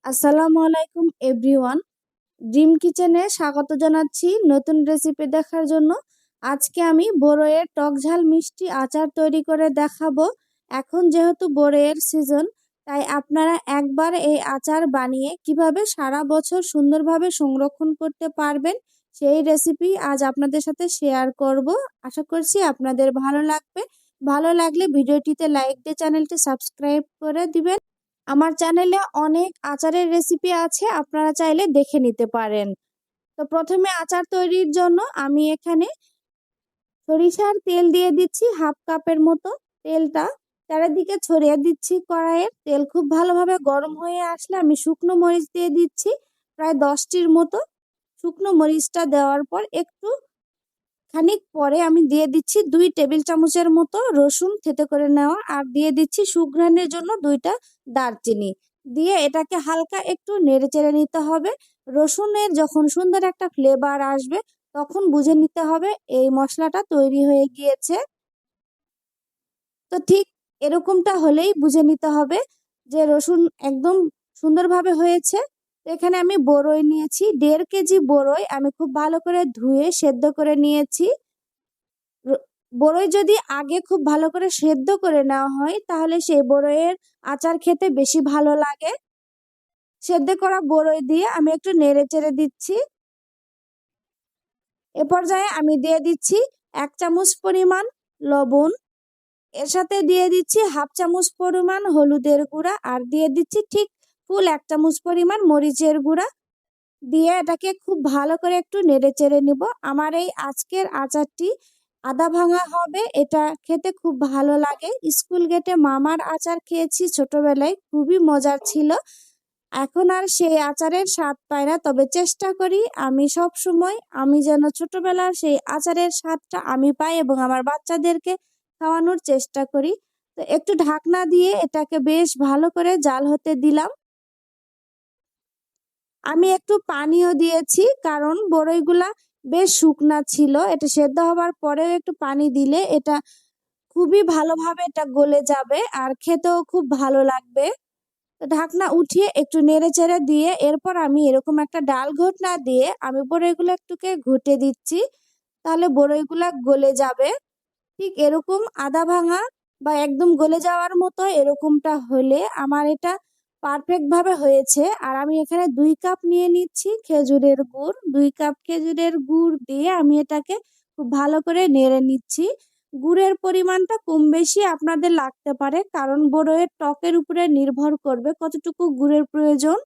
আসসালামু আলাইকুম everyone. Dream কিচেনে স্বাগত জানাচ্ছি নতুন রেসিপি দেখার জন্য। আজকে আমি বড়ইয়ের টক ঝাল মিষ্টি আচার তৈরি করে দেখাবো। এখন যেহেতু বড়ইয়ের সিজন, তাই আপনারা একবার এই আচার বানিয়ে কিভাবে সারা বছর সুন্দরভাবে সংরক্ষণ করতে পারবেন সেই রেসিপি আজ আপনাদের সাথে শেয়ার করব। আশা করছি আপনাদের ভালো লাগবে। ভালো লাগলে ভিডিওটিতে লাইক দিয়ে চ্যানেলটি সাবস্ক্রাইব করে দিবেন। আমার চ্যানেলে অনেক আচারের রেসিপি আছে, আপনারা চাইলে দেখে নিতে পারেন। তো প্রথমে আচার তৈরির জন্য আমি এখানে সরিষার তেল দিয়ে দিচ্ছি হাফ কাপের মতো। তেলটা চারিদিকে ছড়িয়ে দিচ্ছি কড়াইয়ের। তেল খুব ভালোভাবে গরম হয়ে আসলে আমি শুকনো মরিচ দিয়ে দিচ্ছি প্রায় 10টির মতো। শুকনো মরিচটা দেওয়ার পর একটু খানিক পরে আমি দিয়ে দিচ্ছি 2 টেবিল চামচের মতো রসুন থেতো করে নেওয়া, আর দিয়ে দিচ্ছি সুঘ্রাণের জন্য 2টা দারচিনি। দিয়ে এটাকে হালকা একটু নেড়েচেড়ে নিতে হবে। রসুনের যখন সুন্দর একটা ফ্লেভার আসবে তখন বুঝে নিতে হবে এই মশলাটা তৈরি হয়ে গিয়েছে। তো ঠিক এরকমটা হলেই বুঝে নিতে হবে যে রসুন একদম সুন্দরভাবে হয়েছে। তো এখানে আমি বড়ই নিয়েছি 1.5 কেজি বড়ই আমি খুব ভালো করে ধুয়ে সেদ্ধ করে নিয়েছি। বড়ই যদি আগে খুব ভালো করে সেদ্ধ করে নেওয়া হয় তাহলে সেই বড়ইয়ের আচার খেতে বেশি ভালো লাগে। সেদ্ধ করা বড়ই দিয়ে আমি একটু নেড়ে চেড়ে দিচ্ছি। এ পর্যায়ে আমি দিয়ে দিচ্ছি 1 চামচ পরিমাণ লবণ, এর সাথে দিয়ে দিচ্ছি হাফ চামচ পরিমাণ হলুদের গুঁড়া, আর দিয়ে দিচ্ছি ঠিক ফুল 1 চামচ পরিমাণ মরিচের গুঁড়া। দিয়ে এটাকে খুব ভালো করে একটু নেড়ে চেড়ে নিব। আমার এই আজকের আচারটি আদা ভাঙা হবে, এটা খেতে খুব ভালো লাগে। স্কুল গেটে মামার আচার খেয়েছি ছোটবেলায়, খুবই মজার ছিল। এখন আর সেই আচারের স্বাদ পাই না, তবে চেষ্টা করি আমি সব সময় আমি যেন ছোটবেলার সেই আচারের স্বাদটা আমি পাই এবং আমার বাচ্চাদেরকে খাওয়ানোর চেষ্টা করি। তো একটু ঢাকনা দিয়ে এটাকে বেশ ভালো করে জাল হতে দিলাম। আমি একটু পানিও দিয়েছি কারণ বড়ইগুলা বেশ শুকনা ছিল। এটা সেদ্ধ হবার পরেও একটু পানি দিলে এটা খুবই ভালোভাবে এটা গলে যাবে আর খেতেও খুব ভালো লাগবে। তো ঢাকনা উঠিয়ে একটু নেড়ে চেড়ে দিয়ে এরপর আমি এরকম একটা ডাল ঘোটনা দিয়ে আমি বড়ইগুলো একটুকে ঘুটে দিচ্ছি, তাহলে বড়ইগুলা গলে যাবে। ঠিক এরকম আধা ভাঙা বা একদম গলে যাওয়ার মতো এরকমটা হলে আমার এটা পারফেক্ট ভাবে হয়েছে। আর আমি এখানে 2 কাপ নিয়ে নিচ্ছি খেজুরের গুড়। 2 কাপ খেজুরের গুড় দিয়ে আমি এটাকে খুব ভালো করে নেড়ে নিচ্ছি। গুড়ের পরিমাণটা কম বেশি আপনাদের লাগতে পারে, কারণ বড়ইয়ের টকের উপরে নির্ভর করবে কতটুকু গুড়ের প্রয়োজন।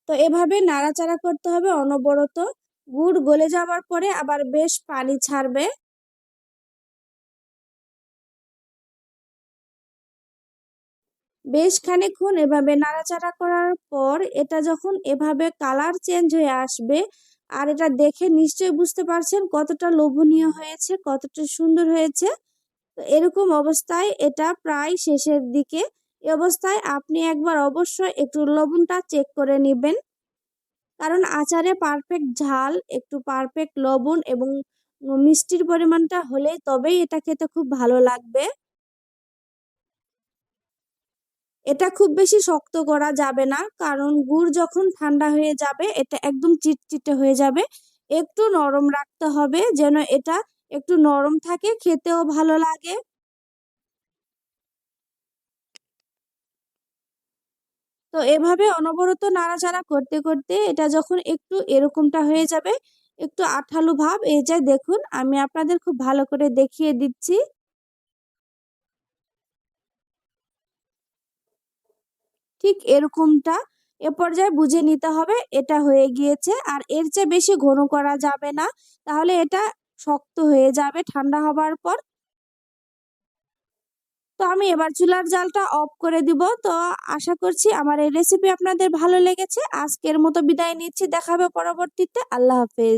তো এভাবে নাড়াচাড়া করতে হবে অনবরত। গুড় গলে যাওয়ার পরে আবার বেশ পানি ছাড়বে। বেশ খানিকক্ষণ এভাবে নাড়াচাড়া করার পর এটা যখন এভাবে কালার চেঞ্জ হয়ে আসবে, আর এটা দেখে নিশ্চয়ই বুঝতে পারছেন কতটা লোভনীয় হয়েছে, কতটা সুন্দর হয়েছে। তো এরকম অবস্থায় এটা প্রায় শেষের দিকে। এই অবস্থায় আপনি একবার অবশ্যই একটু লবণটা চেক করে নেবেন, কারণ আচারে পারফেক্ট ঝাল, একটু পারফেক্ট লবণ এবং মিষ্টির পরিমাণটা হলেই তবেই এটা খেতে খুব ভালো লাগবে। এটা খুব বেশি শক্ত করা যাবে না, কারণ গুড় যখন ঠান্ডা হয়ে যাবে এটা একদম চিটচিটে হয়ে যাবে। একটু নরম রাখতে হবে যেন এটা একটু নরম থাকে, খেতেও ভালো লাগে। তো এভাবে অনবরত নাড়াচাড়া করতে করতে এটা যখন একটু এরকমটা হয়ে যাবে, একটু আঠালো ভাব এই যে দেখুন, আমি আপনাদের খুব ভালো করে দেখিয়ে দিচ্ছি। ঠিক এরকমটা এ পর্যায়ে বুঝে নিতে হবে এটা হয়ে গিয়েছে। আর এর চেয়ে বেশি ঘন করা যাবে না, তাহলে এটা শক্ত হয়ে যাবে ঠান্ডা হবার পর। তো আমি এবার চুলার জালটা অফ করে দিব। তো আশা করছি আমার এই রেসিপি আপনাদের ভালো লেগেছে। আজকের মতো বিদায় নিচ্ছি, দেখা হবে পরবর্তীতে। আল্লাহ হাফেজ।